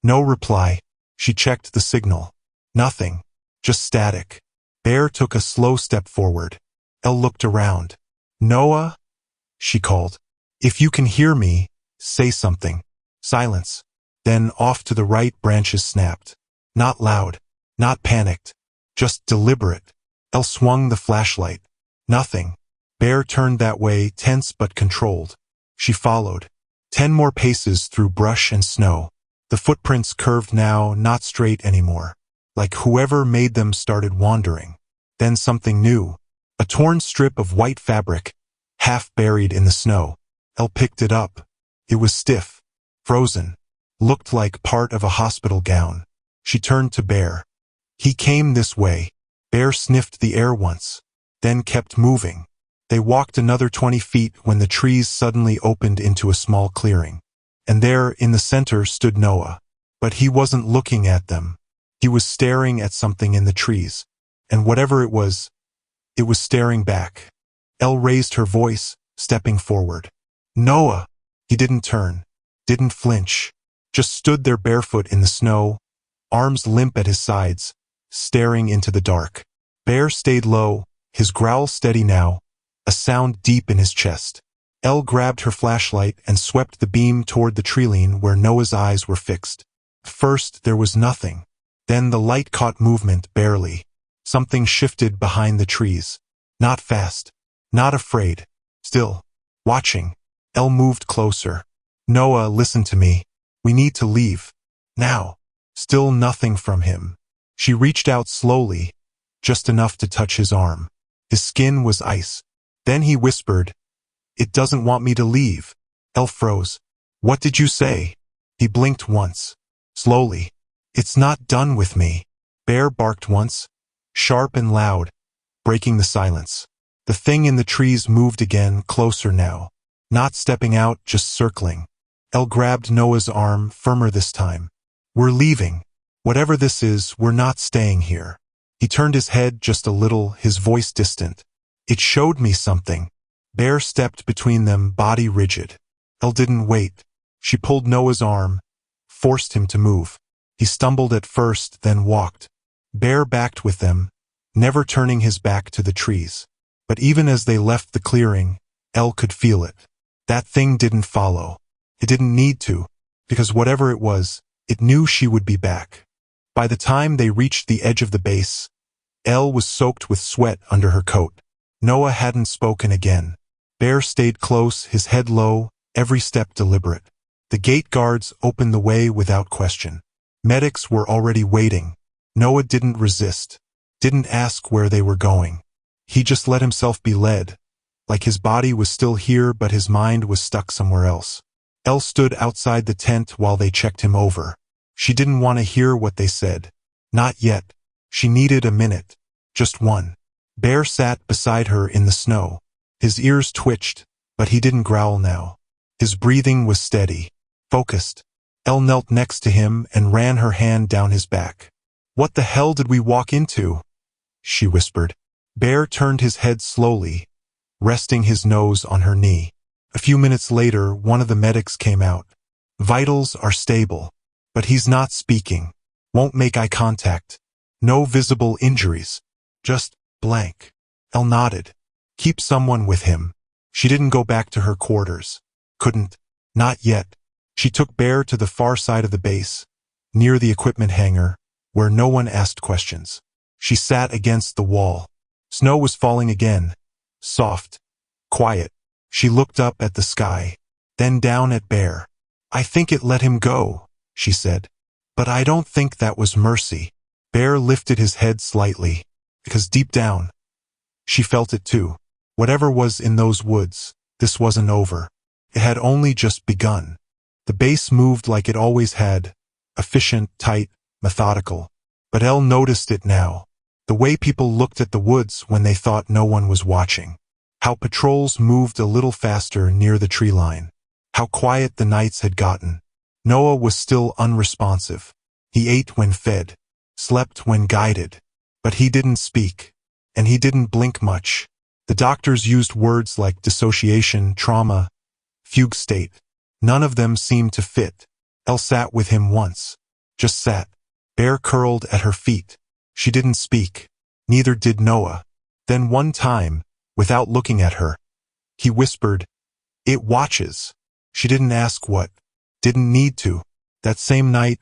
No reply. She checked the signal. Nothing. Just static. Bear took a slow step forward. Elle looked around. Noah? She called. If you can hear me, say something. Silence. Then off to the right, branches snapped. Not loud, not panicked, just deliberate. Elle swung the flashlight. Nothing. Bear turned that way, tense but controlled. She followed. 10 more paces through brush and snow. The footprints curved now, not straight anymore. Like whoever made them started wandering. Then something new. A torn strip of white fabric, half buried in the snow. Elle picked it up. It was stiff, frozen, looked like part of a hospital gown. She turned to Bear. He came this way. Bear sniffed the air once, then kept moving. They walked another 20 feet when the trees suddenly opened into a small clearing. And there, in the center, stood Noah. But he wasn't looking at them. He was staring at something in the trees. And whatever it was staring back. Elle raised her voice, stepping forward. Noah! He didn't turn, didn't flinch, just stood there barefoot in the snow, arms limp at his sides, staring into the dark. Bear stayed low, his growl steady now, a sound deep in his chest. Elle grabbed her flashlight and swept the beam toward the treeline where Noah's eyes were fixed. First there was nothing. Then the light caught movement, barely. Something shifted behind the trees. Not fast. Not afraid. Still. Watching. Elle moved closer. Noah, listen to me. We need to leave. Now. Still nothing from him. She reached out slowly, just enough to touch his arm. His skin was ice. Then he whispered, It doesn't want me to leave. Elle froze. What did you say? He blinked once. Slowly. It's not done with me. Bear barked once, sharp and loud, breaking the silence. The thing in the trees moved again, closer now. Not stepping out, just circling. Elle grabbed Noah's arm, firmer this time. We're leaving. Whatever this is, we're not staying here. He turned his head just a little, his voice distant. It showed me something. Bear stepped between them, body rigid. Elle didn't wait. She pulled Noah's arm, forced him to move. He stumbled at first, then walked. Bear backed with them, never turning his back to the trees. But even as they left the clearing, Elle could feel it. That thing didn't follow. It didn't need to, because whatever it was, it knew she would be back. By the time they reached the edge of the base, Elle was soaked with sweat under her coat. Noah hadn't spoken again. Bear stayed close, his head low, every step deliberate. The gate guards opened the way without question. Medics were already waiting. Noah didn't resist, didn't ask where they were going. He just let himself be led, like his body was still here but his mind was stuck somewhere else. Elle stood outside the tent while they checked him over. She didn't want to hear what they said. Not yet. She needed a minute. Just one. Bear sat beside her in the snow. His ears twitched, but he didn't growl now. His breathing was steady, focused. Elle knelt next to him and ran her hand down his back. What the hell did we walk into? She whispered. Bear turned his head slowly, resting his nose on her knee. A few minutes later, one of the medics came out. Vitals are stable, but he's not speaking. Won't make eye contact. No visible injuries. Just blank. Elle nodded. Keep someone with him. She didn't go back to her quarters. Couldn't. Not yet. She took Bear to the far side of the base, near the equipment hangar, where no one asked questions. She sat against the wall. Snow was falling again. Soft. Quiet. She looked up at the sky, then down at Bear. I think it let him go, she said. But I don't think that was mercy. Bear lifted his head slightly, because deep down, she felt it too. Whatever was in those woods, this wasn't over. It had only just begun. The base moved like it always had, efficient, tight, methodical. But Elle noticed it now. The way people looked at the woods when they thought no one was watching. How patrols moved a little faster near the tree line. How quiet the nights had gotten. Noah was still unresponsive. He ate when fed, slept when guided. But he didn't speak. And he didn't blink much. The doctors used words like dissociation, trauma, fugue state. None of them seemed to fit. Elle sat with him once. Just sat. Bear curled at her feet. She didn't speak. Neither did Noah. Then one time, without looking at her, he whispered, It watches. She didn't ask what. Didn't need to. That same night,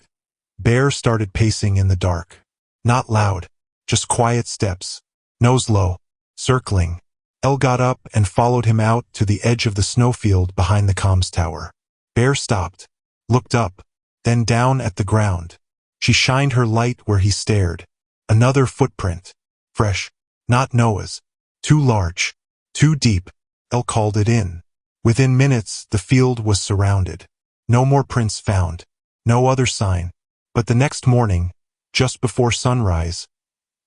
Bear started pacing in the dark. Not loud, just quiet steps, nose low, circling. Elle got up and followed him out to the edge of the snowfield behind the comms tower. Bear stopped, looked up, then down at the ground. She shined her light where he stared. Another footprint. Fresh. Not Noah's. Too large. Too deep. Elle called it in. Within minutes, the field was surrounded. No more prints found. No other sign. But the next morning, just before sunrise,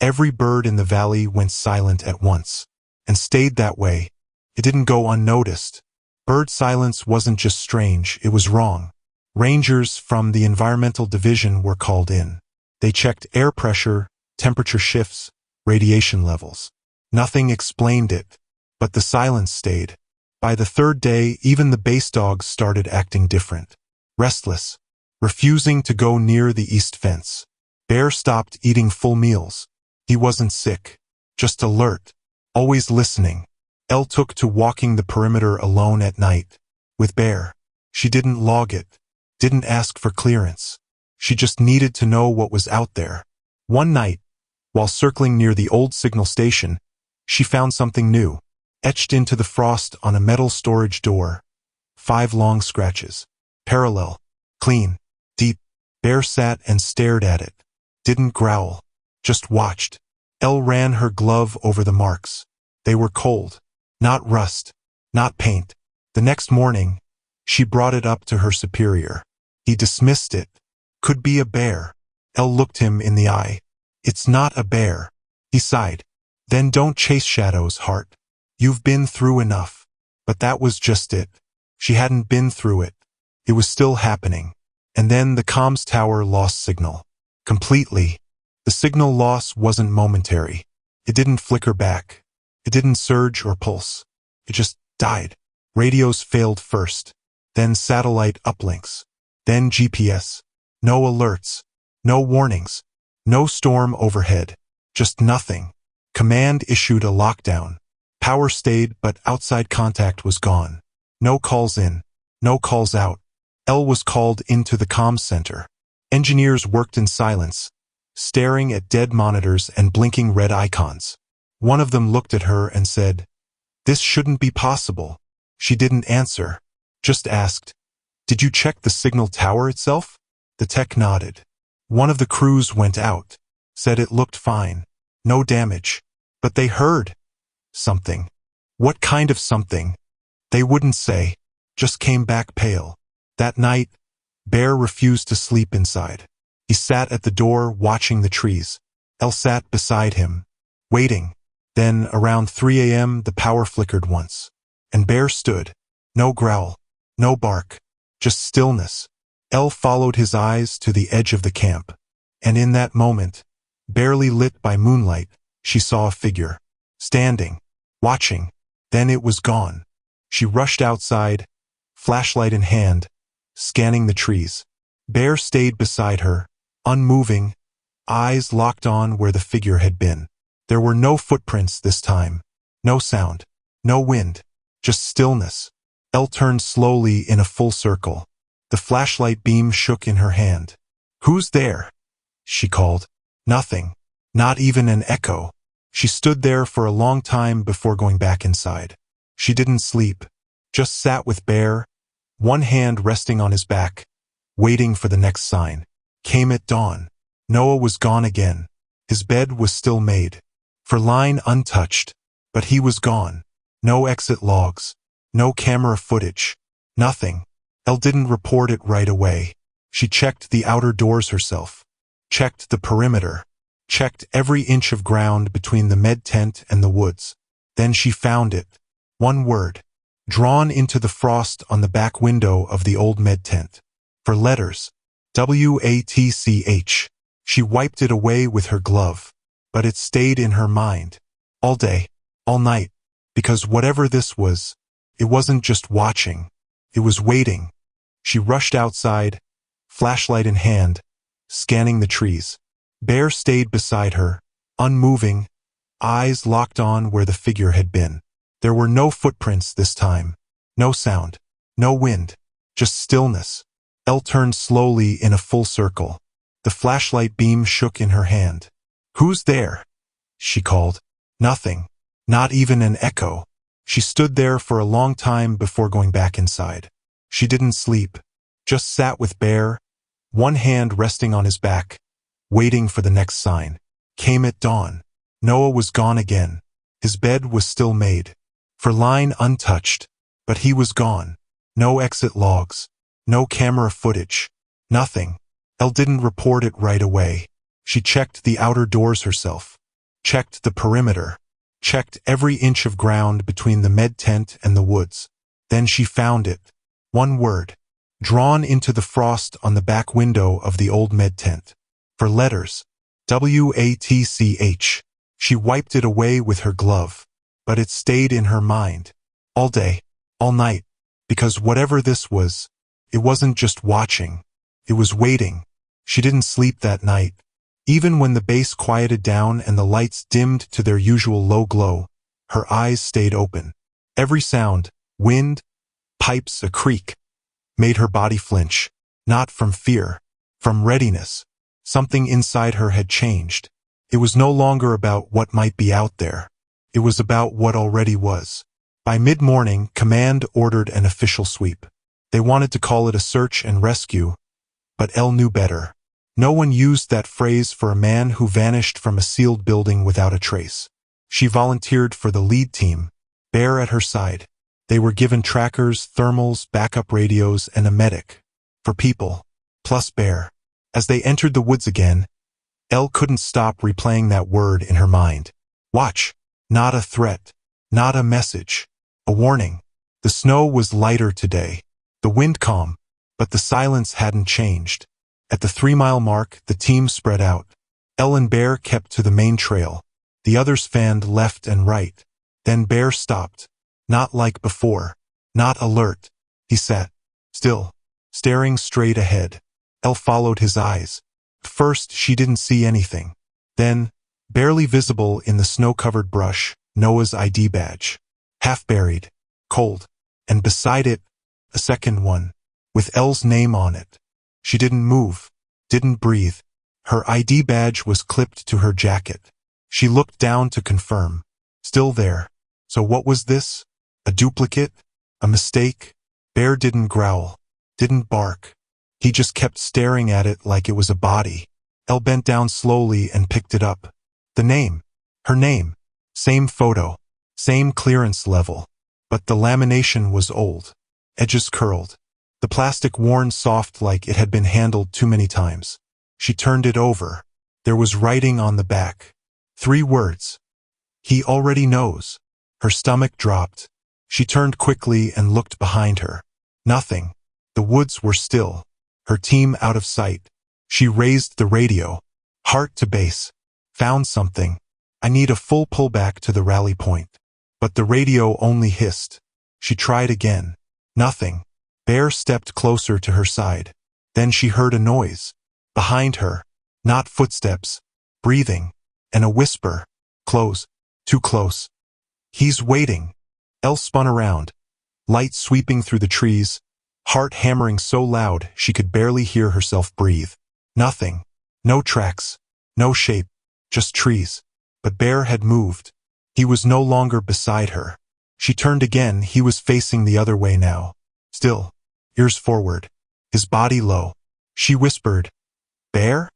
every bird in the valley went silent at once. And stayed that way. It didn't go unnoticed. Bird silence wasn't just strange, it was wrong. Rangers from the Environmental Division were called in. They checked air pressure, temperature shifts, radiation levels. Nothing explained it, but the silence stayed. By the third day, even the base dogs started acting different. Restless, refusing to go near the east fence. Bear stopped eating full meals. He wasn't sick, just alert, always listening. Elle took to walking the perimeter alone at night. With Bear, she didn't log it, didn't ask for clearance. She just needed to know what was out there. One night, while circling near the old signal station, she found something new, etched into the frost on a metal storage door. 5 long scratches. Parallel. Clean. Deep. Bear sat and stared at it. Didn't growl. Just watched. Elle ran her glove over the marks. They were cold. Not rust. Not paint. The next morning, she brought it up to her superior. He dismissed it. Could be a bear. Elle looked him in the eye. It's not a bear. He sighed. Then don't chase shadows, Hart. You've been through enough. But that was just it. She hadn't been through it. It was still happening. And then the comms tower lost signal. Completely. The signal loss wasn't momentary. It didn't flicker back. It didn't surge or pulse. It just died. Radios failed first. Then satellite uplinks. Then GPS. No alerts. No warnings. No storm overhead. Just nothing. Command issued a lockdown. Power stayed, but outside contact was gone. No calls in. No calls out. Elle was called into the comms center. Engineers worked in silence, staring at dead monitors and blinking red icons. One of them looked at her and said, "This shouldn't be possible." She didn't answer. Just asked, "Did you check the signal tower itself?" The tech nodded. One of the crews went out, said it looked fine. No damage. But they heard something. What kind of something? They wouldn't say. Just came back pale. That night, Bear refused to sleep inside. He sat at the door watching the trees. Elle sat beside him, waiting. Then, around 3 a.m., the power flickered once. And Bear stood. No growl. No bark. Just stillness. Elle followed his eyes to the edge of the camp. And in that moment, barely lit by moonlight, she saw a figure. Standing. Watching. Then it was gone. She rushed outside, flashlight in hand, scanning the trees. Bear stayed beside her, unmoving, eyes locked on where the figure had been. There were no footprints this time. No sound. No wind. Just stillness. Elle turned slowly in a full circle. The flashlight beam shook in her hand. "Who's there?" she called. Nothing. Not even an echo. She stood there for a long time before going back inside. She didn't sleep. Just sat with Bear, one hand resting on his back, waiting for the next sign. Came at dawn. Noah was gone again. His bed was still made. For line untouched. But he was gone. No exit logs. No camera footage. Nothing. Elle didn't report it right away. She checked the outer doors herself. Checked the perimeter. Checked every inch of ground between the med tent and the woods. Then she found it. One word. Drawn into the frost on the back window of the old med tent. For letters. WATCH. She wiped it away with her glove. But it stayed in her mind. All day. All night. Because whatever this was, it wasn't just watching. It was waiting. She rushed outside, flashlight in hand, scanning the trees. Bear stayed beside her, unmoving, eyes locked on where the figure had been. There were no footprints this time. No sound. No wind. Just stillness. Elle turned slowly in a full circle. The flashlight beam shook in her hand. "Who's there?" she called. Nothing. Not even an echo. She stood there for a long time before going back inside. She didn't sleep, just sat with Bear, one hand resting on his back, waiting for the next sign. Came at dawn. Noah was gone again. His bed was still made, for line untouched, but he was gone. No exit logs, no camera footage, nothing. Elle didn't report it right away. She checked the outer doors herself, checked the perimeter, checked every inch of ground between the med tent and the woods. Then she found it. One word, drawn into the frost on the back window of the old med tent. For letters, WATCH. She wiped it away with her glove, but it stayed in her mind. All day, all night, because whatever this was, it wasn't just watching, it was waiting. She didn't sleep that night. Even when the bass quieted down and the lights dimmed to their usual low glow, her eyes stayed open. Every sound, wind, pipes, a creak, made her body flinch, not from fear, from readiness. Something inside her had changed. It was no longer about what might be out there. It was about what already was. By mid-morning, command ordered an official sweep. They wanted to call it a search and rescue, but Elle knew better. No one used that phrase for a man who vanished from a sealed building without a trace. She volunteered for the lead team, Bear at her side. They were given trackers, thermals, backup radios, and a medic. For people, plus Bear. As they entered the woods again, Elle couldn't stop replaying that word in her mind. Watch. Not a threat. Not a message. A warning. The snow was lighter today. The wind calm, but the silence hadn't changed. At the 3-mile mark, the team spread out. Elle and Bear kept to the main trail. The others fanned left and right. Then Bear stopped. Not like before. Not alert. He sat, still, staring straight ahead. Elle followed his eyes. First, she didn't see anything. Then, barely visible in the snow-covered brush, Noah's ID badge. Half buried, cold, and beside it, a second one, with Elle's name on it. She didn't move, didn't breathe. Her ID badge was clipped to her jacket. She looked down to confirm. Still there. So what was this? A duplicate? A mistake? Bear didn't growl, didn't bark. He just kept staring at it like it was a body. Elle bent down slowly and picked it up. The name. Her name. Same photo. Same clearance level. But the lamination was old. Edges curled. The plastic worn soft like it had been handled too many times. She turned it over. There was writing on the back. 3 words. He already knows. Her stomach dropped. She turned quickly and looked behind her. Nothing. The woods were still. Her team out of sight. She raised the radio. Heart to base. Found something. I need a full pullback to the rally point. But the radio only hissed. She tried again. Nothing. Bear stepped closer to her side. Then she heard a noise. Behind her. Not footsteps. Breathing. And a whisper. Close. Too close. He's waiting. Elle spun around. Light sweeping through the trees. Heart hammering so loud she could barely hear herself breathe. Nothing. No tracks. No shape. Just trees. But Bear had moved. He was no longer beside her. She turned again. He was facing the other way now. Still. Ears forward. His body low. She whispered, "Bear?"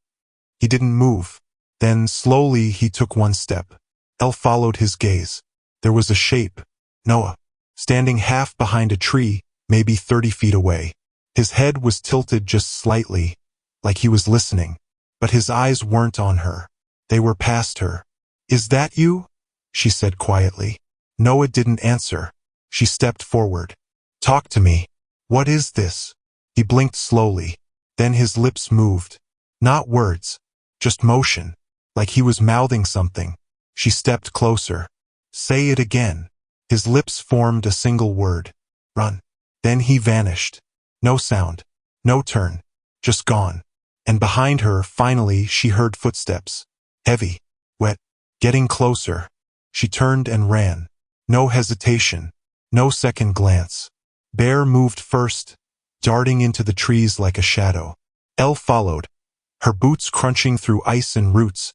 He didn't move. Then, slowly, he took one step. Elle followed his gaze. There was a shape. Noah. Standing half behind a tree, maybe 30 feet away. His head was tilted just slightly, like he was listening. But his eyes weren't on her. They were past her. "Is that you?" she said quietly. Noah didn't answer. She stepped forward. "Talk to me. What is this?" He blinked slowly. Then his lips moved. Not words, just motion, like he was mouthing something. She stepped closer. "Say it again." His lips formed a single word. "Run." Then he vanished. No sound. No turn. Just gone. And behind her, finally, she heard footsteps. Heavy. Wet. Getting closer. She turned and ran. No hesitation. No second glance. Bear moved first, darting into the trees like a shadow. Elle followed. her boots crunching through ice and roots,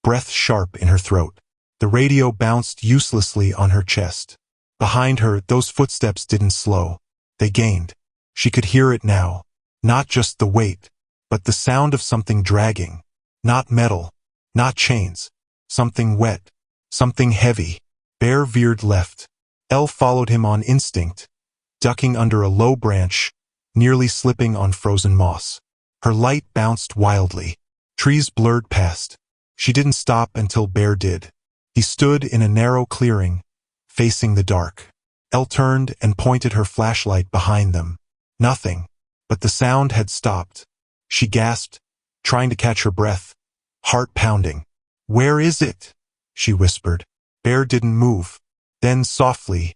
breath sharp in her throat. The radio bounced uselessly on her chest. Behind her, those footsteps didn't slow. They gained. She could hear it now. Not just the weight, but the sound of something dragging. Not metal, not chains. Something wet, something heavy. Bear veered left. Elle followed him on instinct, ducking under a low branch, nearly slipping on frozen moss. Her light bounced wildly. Trees blurred past. She didn't stop until Bear did. He stood in a narrow clearing, facing the dark. Elle turned and pointed her flashlight behind them. Nothing, but the sound had stopped. She gasped, trying to catch her breath, heart pounding. "Where is it?" she whispered. Bear didn't move. Then softly,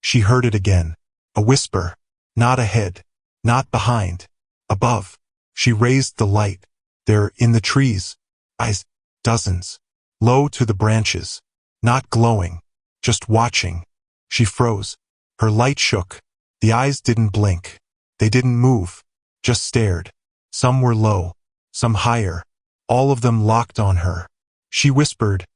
she heard it again. A whisper. Not ahead. Not behind. Above. She raised the light. There, in the trees. Eyes. Dozens. Low to the branches. Not glowing. Just watching. She froze. Her light shook. The eyes didn't blink. They didn't move. Just stared. Some were low. Some higher. All of them locked on her. She whispered,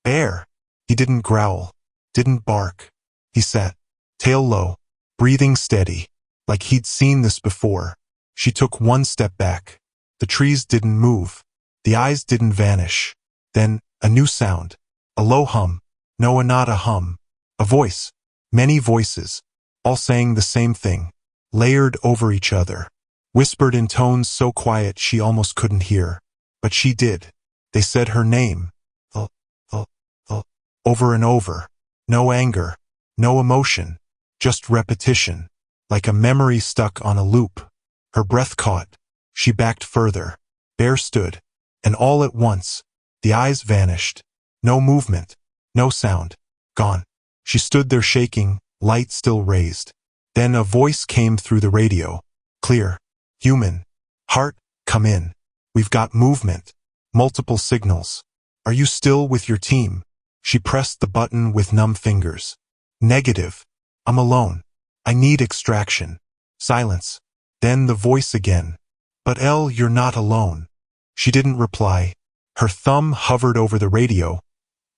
"Bear." He didn't growl. Didn't bark. He sat, tail low, breathing steady, like he'd seen this before. She took one step back. The trees didn't move. The eyes didn't vanish. Then, a new sound. A low hum. No, not a hum. A voice. Many voices. All saying the same thing. Layered over each other. Whispered in tones so quiet she almost couldn't hear. But she did. They said her name. Over and over. No anger. No emotion. Just repetition. Like a memory stuck on a loop. Her breath caught. She backed further. Bear stood. And all at once, the eyes vanished. No movement. No sound. Gone. She stood there shaking, light still raised. Then a voice came through the radio. Clear. Human. Heart, come in. We've got movement. Multiple signals. Are you still with your team? She pressed the button with numb fingers. Negative. I'm alone. I need extraction. Silence. Then the voice again. But Elle, you're not alone. She didn't reply. Her thumb hovered over the radio.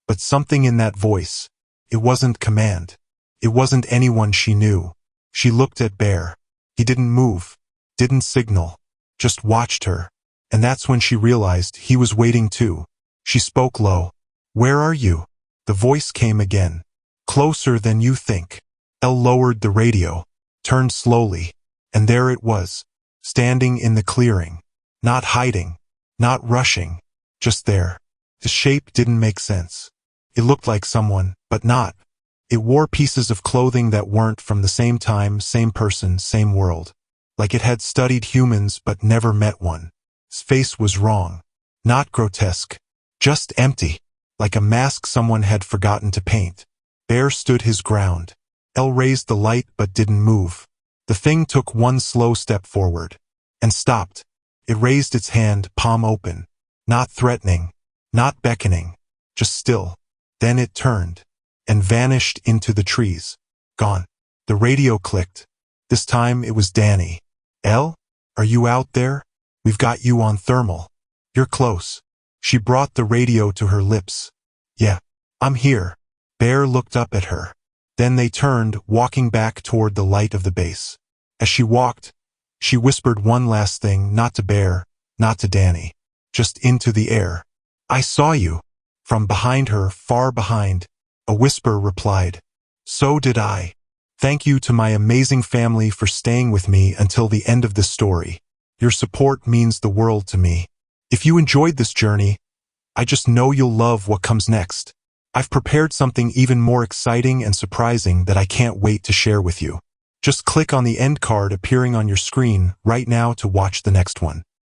But something in that voice. It wasn't command. It wasn't anyone she knew. She looked at Bear. He didn't move. Didn't signal. Just watched her. And that's when she realized he was waiting too. She spoke low. "Where are you?" The voice came again. "Closer than you think." Elle lowered the radio, turned slowly, and there it was, standing in the clearing. Not hiding, not rushing, just there. The shape didn't make sense. It looked like someone, but not. It wore pieces of clothing that weren't from the same time, same person, same world. Like it had studied humans but never met one. His face was wrong. Not grotesque. Just empty. Like a mask someone had forgotten to paint. Bear stood his ground. Elle raised the light but didn't move. The thing took one slow step forward. And stopped. It raised its hand, palm open. Not threatening. Not beckoning. Just still. Then it turned. And vanished into the trees. Gone. The radio clicked. This time it was Danny. "Elle? Are you out there? We've got you on thermal. You're close." She brought the radio to her lips. "Yeah, I'm here." Bear looked up at her. Then they turned, walking back toward the light of the base. As she walked, she whispered one last thing, not to Bear, not to Danny. Just into the air. "I saw you." From behind her, far behind, a whisper replied. "So did I. Thank you to my amazing family for staying with me until the end of this story. Your support means the world to me. If you enjoyed this journey, I just know you'll love what comes next. I've prepared something even more exciting and surprising that I can't wait to share with you. Just click on the end card appearing on your screen right now to watch the next one.